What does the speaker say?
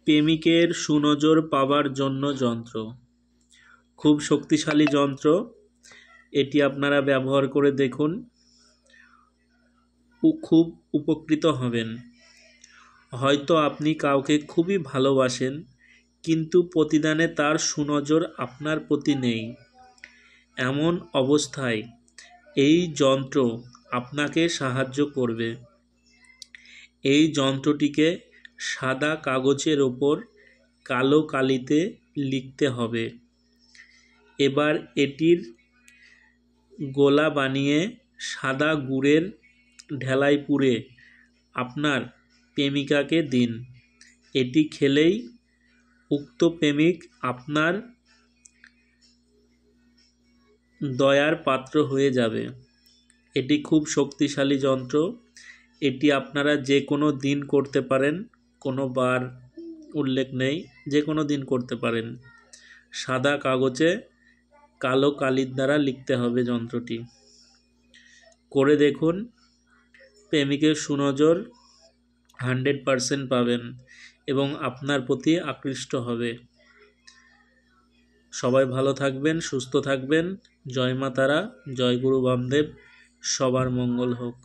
প্রেমিকের সুনজর পাবার জন্য যন্ত্র। খুব শক্তিশালী যন্ত্র, এটি আপনারা ব্যবহার করে দেখুন, খুব উপকৃত হবেন। হয়তো আপনি কাউকে খুবই ভালোবাসেন, কিন্তু প্রতিদানে তার সুনজর আপনার প্রতি নেই। এমন অবস্থায় এই যন্ত্র আপনাকে সাহায্য করবে। এই যন্ত্রটিকে সাদা কাগজের ওপর কালো কালিতে লিখতে হবে। এবার এটির গোলা বানিয়ে সাদা গুড়ের ঢেলায় পুরে আপনার প্রেমিকাকে দিন। এটি খেলেই উক্ত প্রেমিক আপনার দয়ার পাত্র হয়ে যাবে। এটি খুব শক্তিশালী যন্ত্র। এটি আপনারা যে কোনো দিন করতে পারেন, কোনো বার উল্লেখ নেই, যে কোনো দিন করতে পারেন। সাদা কাগজে কালো কালির দ্বারা লিখতে হবে যন্ত্রটি। করে দেখুন, প্রেমিকের সুনজর 100% পাবেন এবং আপনার প্রতি আকৃষ্ট হবে। সবাই ভালো থাকবেন, সুস্থ থাকবেন। জয় মা তারা, জয় গুরু বামদেব। সবার মঙ্গল হোক।